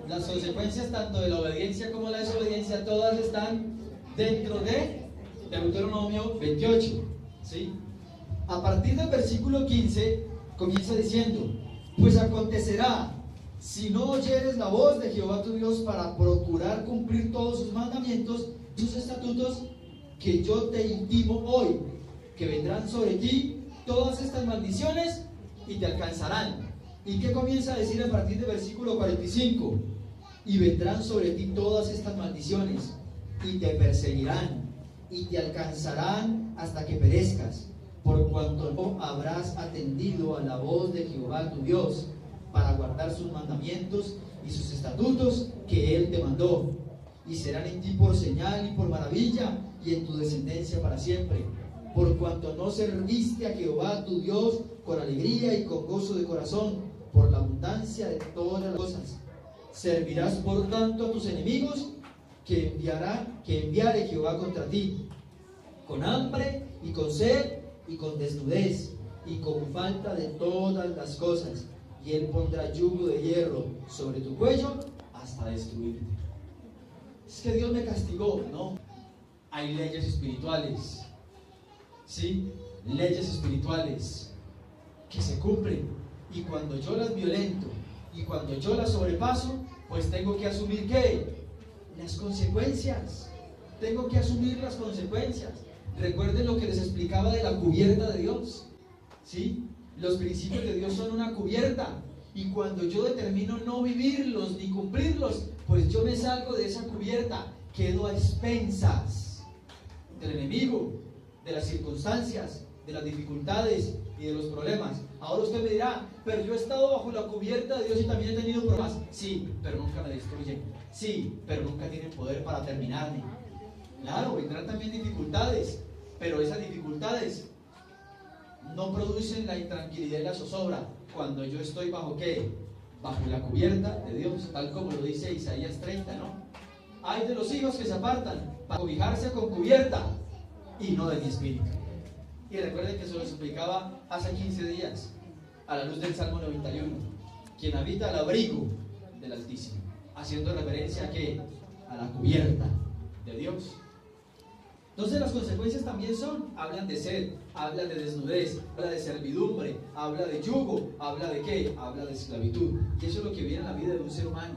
las consecuencias tanto de la obediencia como la desobediencia, todas están dentro de Deuteronomio 28, ¿sí? A partir del versículo 15 comienza diciendo: pues acontecerá, si no oyeres la voz de Jehová tu Dios para procurar cumplir todos sus mandamientos y sus estatutos que yo te intimo hoy, que vendrán sobre ti todas estas maldiciones y te alcanzarán. ¿Y qué comienza a decir a partir del versículo 45? y vendrán sobre ti todas estas maldiciones, y te perseguirán, y te alcanzarán hasta que perezcas, por cuanto no habrás atendido a la voz de Jehová tu Dios, para guardar sus mandamientos y sus estatutos que Él te mandó, y serán en ti por señal y por maravilla, y en tu descendencia para siempre, por cuanto no serviste a Jehová tu Dios con alegría y con gozo de corazón, por la abundancia de todas las cosas. Servirás por tanto a tus enemigos que enviare Jehová contra ti, con hambre y con sed y con desnudez y con falta de todas las cosas, y Él pondrá yugo de hierro sobre tu cuello hasta destruirte. Es que Dios me castigó, ¿no? Hay leyes espirituales, ¿sí? Leyes espirituales que se cumplen, y cuando yo las violento y cuando yo las sobrepaso, pues tengo que asumir ¿qué? Las consecuencias. Tengo que asumir las consecuencias. Recuerden lo que les explicaba de la cubierta de Dios, ¿sí? Los principios de Dios son una cubierta, y cuando yo determino no vivirlos ni cumplirlos, pues yo me salgo de esa cubierta, quedo a expensas del enemigo, de las circunstancias, de las dificultades y de los problemas. Ahora usted me dirá, pero yo he estado bajo la cubierta de Dios y también he tenido problemas. Sí, pero nunca me destruyen. Sí, pero nunca tienen poder para terminarme. Claro, vendrán también dificultades, pero esas dificultades no producen la intranquilidad y la zozobra cuando yo estoy bajo ¿qué? Bajo la cubierta de Dios, tal como lo dice Isaías 30, ¿no? Hay de los hijos que se apartan para cobijarse con cubierta y no de mi espíritu. Y recuerden que se lo explicaba hace 15 días a la luz del Salmo 91, quien habita al abrigo del Altísimo, haciendo referencia a ¿qué? A la cubierta de Dios. Entonces las consecuencias también hablan de sed, habla de desnudez, habla de servidumbre, habla de yugo, habla de ¿qué? Habla de esclavitud. Y eso es lo que viene en la vida de un ser humano,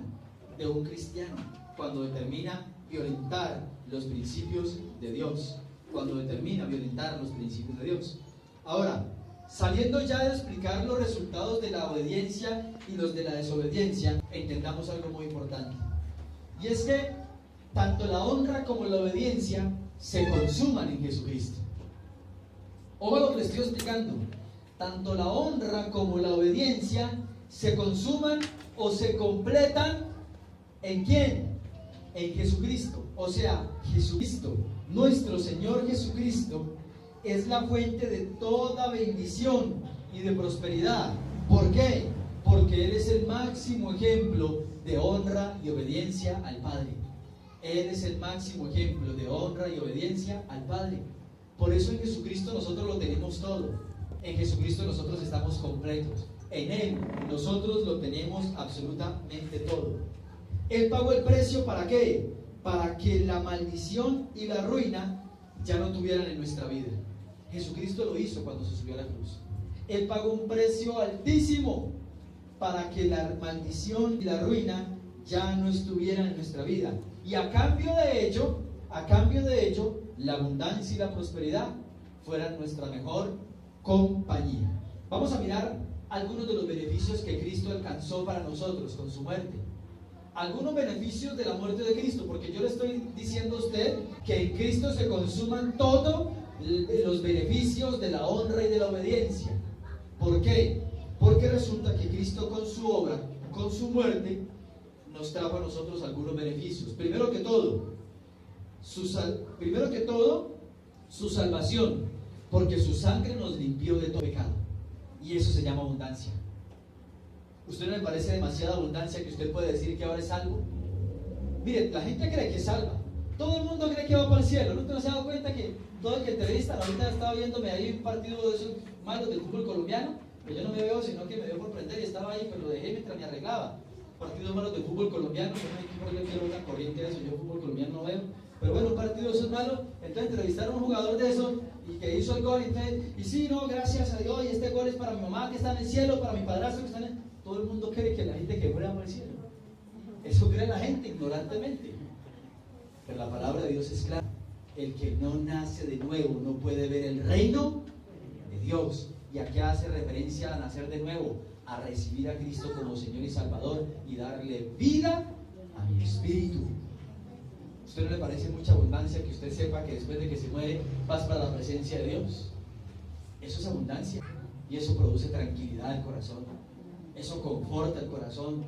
de un cristiano, cuando determina violentar los principios de Dios, cuando determina violentar los principios de Dios. Ahora, saliendo ya de explicar los resultados de la obediencia y los de la desobediencia, entendamos algo muy importante. Y es que tanto la honra como la obediencia se consuman en Jesucristo. Ojo lo que les estoy explicando. Tanto la honra como la obediencia se consuman o se completan ¿en quién? En Jesucristo. O sea, Jesucristo, nuestro Señor Jesucristo, es la fuente de toda bendición y de prosperidad. ¿Por qué? Porque Él es el máximo ejemplo de honra y obediencia al Padre. Él es el máximo ejemplo de honra y obediencia al Padre. Por eso en Jesucristo nosotros lo tenemos todo. En Jesucristo nosotros estamos completos. En Él nosotros lo tenemos absolutamente todo. Él pagó el precio ¿para qué? Para que la maldición y la ruina ya no tuvieran en nuestra vida. Jesucristo lo hizo cuando se subió a la cruz. Él pagó un precio altísimo para que la maldición y la ruina ya no estuvieran en nuestra vida. Y a cambio de ello, la abundancia y la prosperidad fueran nuestra mejor compañía. Vamos a mirar algunos de los beneficios que Cristo alcanzó para nosotros con su muerte. Algunos beneficios de la muerte de Cristo, porque yo le estoy diciendo a usted que en Cristo se consuman todos los beneficios de la honra y de la obediencia. ¿Por qué? Porque resulta que Cristo con su obra, con su muerte, nos trajo a nosotros algunos beneficios. Primero que todo, su salvación, porque su sangre nos limpió de todo pecado. Y eso se llama abundancia. ¿Usted no le parece demasiada abundancia que usted puede decir que ahora es salvo? Mire, la gente cree que es salva. Todo el mundo cree que va para el cielo. ¿No se ha dado cuenta que todo el que entrevistan ahorita estaba viéndome ahí un partido de esos malos del fútbol colombiano? Pero yo no me veo, sino que me dio por prender y estaba ahí, pero lo dejé mientras me arreglaba. Partidos malos del fútbol colombiano, yo quiero una corriente de eso, yo fútbol colombiano no veo. Pero bueno, un partido de esos malos, entonces entrevistaron a un jugador de esos y que hizo el gol, y sí, no, gracias a Dios, y este gol es para mi mamá que está en el cielo, para mi padrastro que está en el... Todo el mundo cree que la gente que muere va al cielo. Eso cree la gente ignorantemente. Pero la palabra de Dios es clara. El que no nace de nuevo no puede ver el reino de Dios. Y aquí hace referencia a nacer de nuevo, a recibir a Cristo como Señor y Salvador y darle vida a mi espíritu. ¿A usted no le parece mucha abundancia que usted sepa que después de que se muere vas para la presencia de Dios? Eso es abundancia. Y eso produce tranquilidad al corazón. Eso conforta el corazón.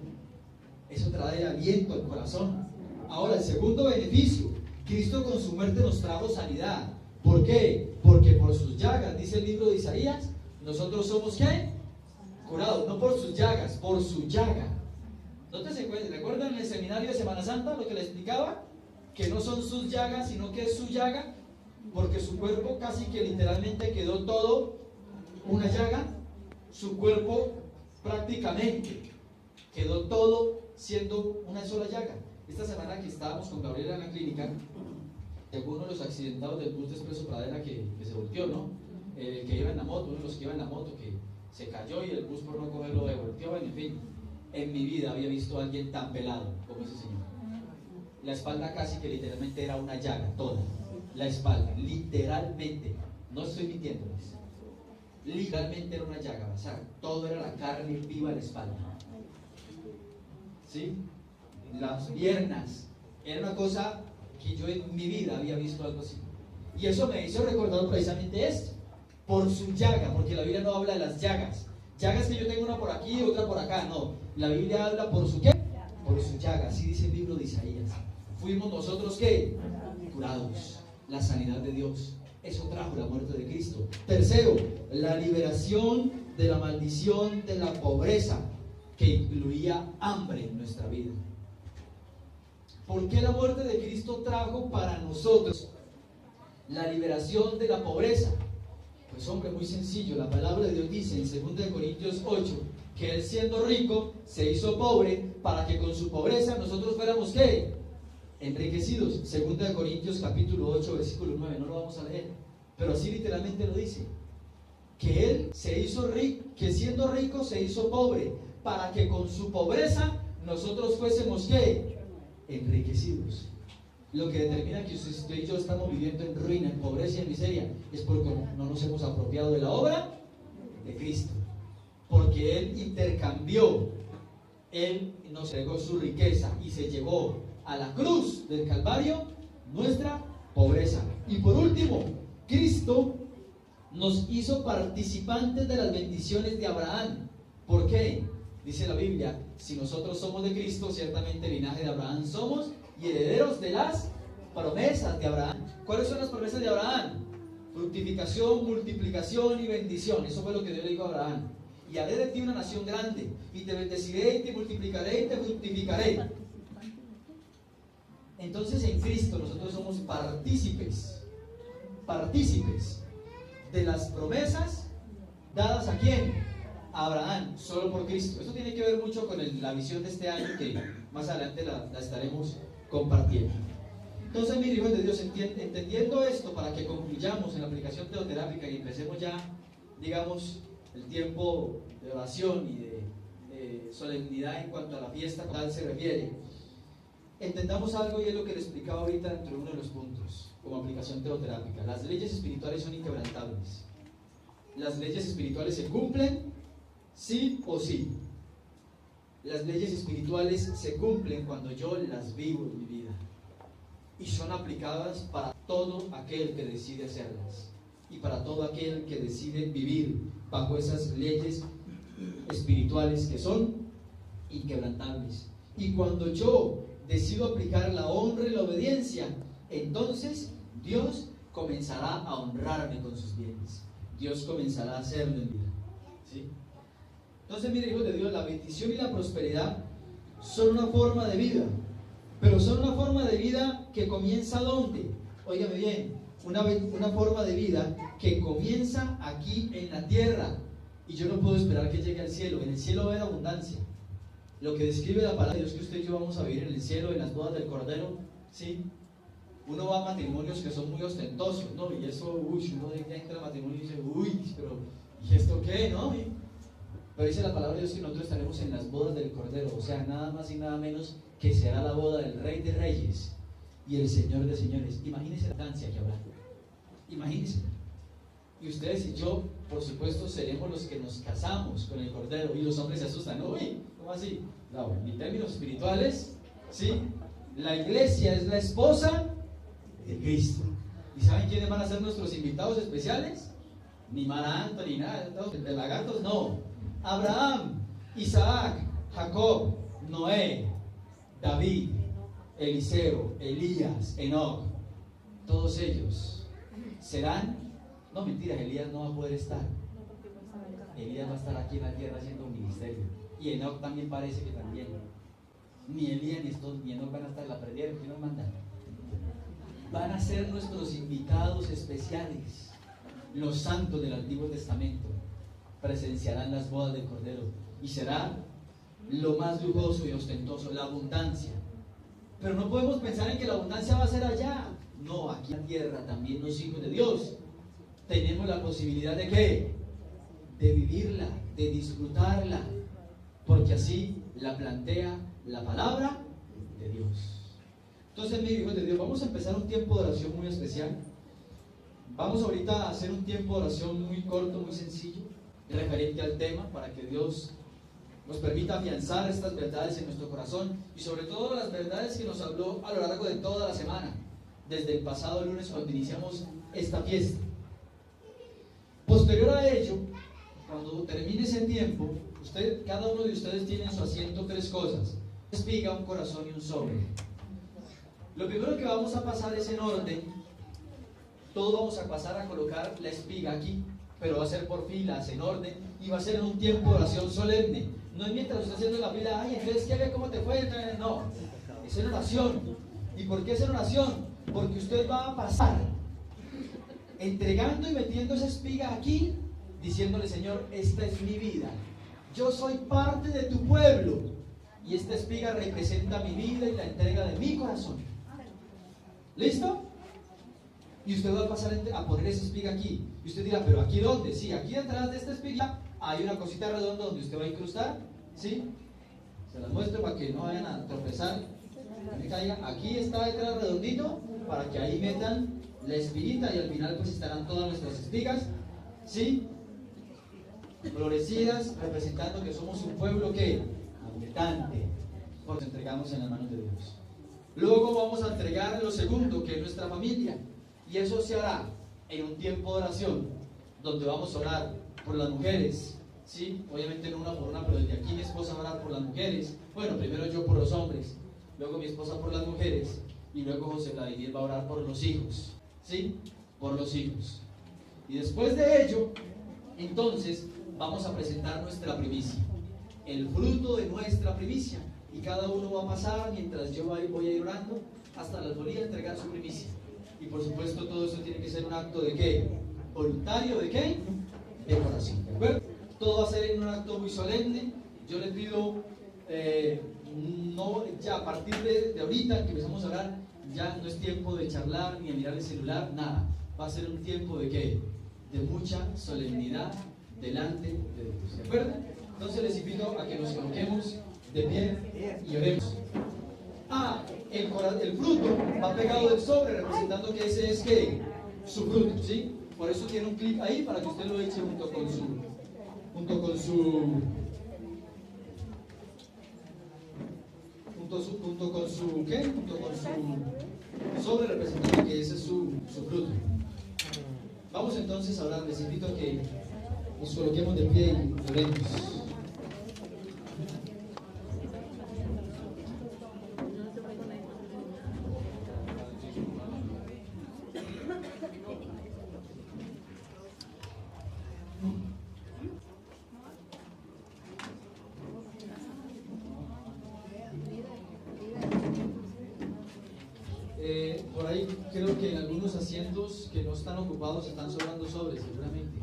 Eso trae aliento al corazón. Ahora, el segundo beneficio. Cristo con su muerte nos trajo sanidad. ¿Por qué? Porque por sus llagas, dice el libro de Isaías, nosotros somos ¿qué? Curados. No por sus llagas, por su llaga. ¿Recuerdan en el seminario de Semana Santa lo que le explicaba? Que no son sus llagas, sino que es su llaga. Porque su cuerpo casi que literalmente quedó todo una llaga. Su cuerpo prácticamente quedó todo siendo una sola llaga. Esta semana que estábamos con Gabriela en la clínica, llegó uno de los accidentados del bus de Expreso Pradera que se volteó, ¿no? Que iba en la moto, uno de los que iba en la moto que se cayó y el bus por no cogerlo volteó, en fin. En mi vida había visto a alguien tan pelado como ese señor. La espalda casi que literalmente era una llaga, toda. La espalda, literalmente, no estoy mintiéndoles. Literalmente era una llaga, o sea, todo era la carne viva de la espalda. ¿Sí? Las piernas, era una cosa que yo en mi vida había visto algo así. Y eso me hizo recordar precisamente esto, por su llaga, porque la Biblia no habla de las llagas. Llagas que yo tengo una por aquí y otra por acá, no. La Biblia habla por su ¿qué? Por su llaga, así dice el libro de Isaías. Fuimos nosotros ¿qué? Curados, la sanidad de Dios. Eso trajo la muerte de Cristo. Tercero, la liberación de la maldición de la pobreza, que incluía hambre en nuestra vida. ¿Por qué la muerte de Cristo trajo para nosotros la liberación de la pobreza? Pues hombre, muy sencillo. La palabra de Dios dice en 2 Corintios 8 que Él siendo rico se hizo pobre para que con su pobreza nosotros fuéramos ¿qué? Enriquecidos. 2 Corintios capítulo 8 versículo 9, no lo vamos a leer, pero así literalmente lo dice, que Él se hizo rico, que siendo rico se hizo pobre para que con su pobreza nosotros fuésemos ¿qué? Enriquecidos. Lo que determina que usted y yo estamos viviendo en ruina, en pobreza y en miseria es porque no nos hemos apropiado de la obra de Cristo, porque Él intercambió, Él nos entregó su riqueza y se llevó a la cruz del Calvario nuestra pobreza. Y por último, Cristo nos hizo participantes de las bendiciones de Abraham. ¿Por qué? Dice la Biblia, si nosotros somos de Cristo, ciertamente linaje de Abraham somos y herederos de las promesas de Abraham. ¿Cuáles son las promesas de Abraham? Fructificación, multiplicación y bendición. Eso fue lo que Dios le dijo a Abraham. Y haré de ti una nación grande, y te bendeciré, y te multiplicaré, y te fructificaré. Entonces en Cristo nosotros somos partícipes de las promesas dadas ¿a quién? A Abraham, solo por Cristo. Esto tiene que ver mucho con la visión de este año que más adelante la estaremos compartiendo. Entonces, mis hijos de Dios, entendiendo esto, para que concluyamos en la aplicación teoterápica y empecemos ya, digamos, el tiempo de oración y de solemnidad en cuanto a la fiesta tal se refiere, entendamos algo, y es lo que le explicaba ahorita dentro de uno de los puntos como aplicación teoterápica. Las leyes espirituales son inquebrantables. Las leyes espirituales se cumplen sí o sí. Las leyes espirituales se cumplen cuando yo las vivo en mi vida, y son aplicadas para todo aquel que decide hacerlas y para todo aquel que decide vivir bajo esas leyes espirituales que son inquebrantables. Y cuando yo decido aplicar la honra y la obediencia, entonces Dios comenzará a honrarme con sus bienes. Dios comenzará a hacerlo en vida. ¿Sí? Entonces, mire, hijos de Dios, la bendición y la prosperidad son una forma de vida, pero son una forma de vida que comienza ¿dónde? Óigame bien, una forma de vida que comienza aquí en la tierra, y yo no puedo esperar que llegue al cielo. En el cielo va a haber abundancia. Lo que describe la palabra de Dios que usted y yo vamos a vivir en el cielo, en las bodas del Cordero, ¿sí? Uno va a matrimonios que son muy ostentosos, ¿no? Y eso, uno ya entra al matrimonio y dice, pero ¿y esto qué, no? Pero dice la palabra de Dios que nosotros estaremos en las bodas del Cordero, o sea, nada más y nada menos que será la boda del Rey de Reyes y el Señor de Señores. Imagínense la distancia que habrá. Imagínense. Y ustedes y yo, por supuesto, seremos los que nos casamos con el Cordero. Y los hombres se asustan. Uy, ¿cómo así? No, en términos espirituales, ¿Sí? La iglesia es la esposa de Cristo. ¿Y saben quiénes van a ser nuestros invitados especiales? Ni Mar Anthony, ni nada de lagartos, no. Abraham, Isaac, Jacob, Noé, David, Eliseo, Elías, Enoc. Todos ellos serán, no mentiras, Elías no va a poder estar. Elías va a estar aquí en la tierra haciendo un ministerio. Y Enoc también parece que también. Ni Elías ni Enoc van a estar, la perdieron, ¿quién nos manda? Van a ser nuestros invitados especiales. Los santos del Antiguo Testamento presenciarán las bodas del Cordero y será lo más lujoso y ostentoso, la abundancia. Pero no podemos pensar en que la abundancia va a ser allá. No, aquí en la tierra también los hijos de Dios tenemos la posibilidad de ¿qué? De vivirla, de disfrutarla, porque así la plantea la palabra de Dios. Entonces, mis hijos de Dios, vamos a empezar un tiempo de oración muy especial. Vamos ahorita a hacer un tiempo de oración muy corto, muy sencillo, referente al tema, para que Dios nos permita afianzar estas verdades en nuestro corazón y sobre todo las verdades que nos habló a lo largo de toda la semana, desde el pasado lunes cuando iniciamos esta fiesta. Posterior a ello, cuando termine ese tiempo, cada uno de ustedes tiene en su asiento 3 cosas: una espiga, un corazón y un sobre. Lo primero que vamos a pasar es en orden. Todos vamos a pasar a colocar la espiga aquí, pero va a ser por filas, en orden, y va a ser en un tiempo de oración solemne. No es mientras usted haciendo la fila, ay, entonces ¿qué ve cómo te fue? No, es en oración. ¿Y por qué es en oración? Porque usted va a pasar entregando y metiendo esa espiga aquí, diciéndole: Señor, esta es mi vida, yo soy parte de tu pueblo, y esta espiga representa mi vida y la entrega de mi corazón. ¿Listo? Y usted va a pasar a poner esa espiga aquí. Y usted dirá: ¿pero aquí dónde? Sí, aquí detrás de esta espiga hay una cosita redonda donde usted va a incrustar. ¿Sí? Se las muestro para que no vayan a tropezar, que me caiga. Aquí está detrás redondito para que ahí metan la espiguita y al final pues estarán todas nuestras espigas. ¿Sí? Florecidas, representando que somos un pueblo que abundante, porque nos entregamos en las manos de Dios. Luego vamos a entregar lo segundo, que es nuestra familia, y eso se hará en un tiempo de oración, donde vamos a orar por las mujeres, ¿sí? Obviamente no una por una, pero desde aquí mi esposa va a orar por las mujeres. Bueno, primero yo por los hombres, luego mi esposa por las mujeres, y luego José Vladimir va a orar por los hijos, ¿sí? Por los hijos. Y después de ello, entonces, vamos a presentar nuestra primicia, el fruto de nuestra primicia, y cada uno va a pasar mientras yo voy a ir orando hasta la alfolía a entregar su primicia. Y por supuesto todo eso tiene que ser un acto de ¿qué? Voluntario, ¿de qué? De corazón, ¿de acuerdo? Todo va a ser en un acto muy solemne. Yo les pido, no, ya a partir de ahorita que empezamos a hablar, ya no es tiempo de charlar ni de mirar el celular, nada. Va a ser un tiempo de ¿qué? De mucha solemnidad delante de Dios, ¿de acuerdo? Entonces les invito a que nos coloquemos de pie y oremos. El fruto va pegado del sobre, representando que ese es ¿qué? Su fruto, ¿sí? Por eso tiene un clip ahí para que usted lo eche junto con su sobre, representando que ese es su fruto. Vamos entonces a orar. Les invito a que nos coloquemos de pie y oremos. Por ahí creo que en algunos asientos que no están ocupados están sobrando sobres, seguramente.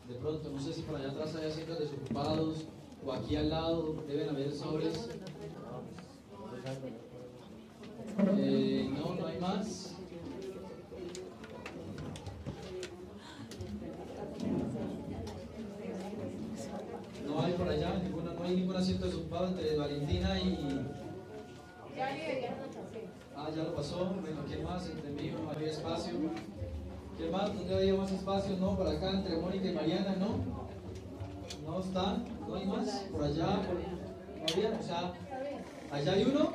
De pronto, no sé si por allá atrás hay asientos desocupados o aquí al lado deben haber sobres. No hay más. No hay por allá, no hay ningún asiento desocupado entre Valentina y... ya lo pasó. Bueno, ¿quién más? Entre mí no había espacio. ¿Quién más? ¿Dónde había más espacio? No, por acá entre Mónica y Mariana, ¿no? No está, no hay más. Por allá, no había, o sea, Allá hay uno.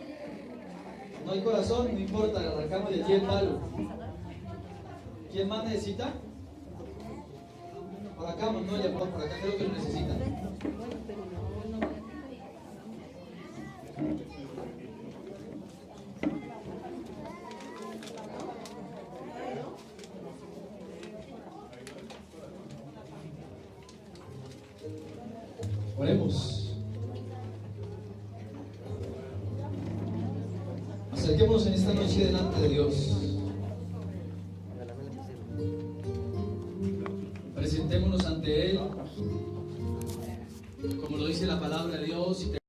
No hay corazón, no importa, arrancamos de aquí el palo. ¿Quién más necesita? Por acá, no, ya por acá creo que lo necesitan. Oremos. Acerquémonos en esta noche delante de Dios. Presentémonos ante Él, como lo dice la palabra de Dios, y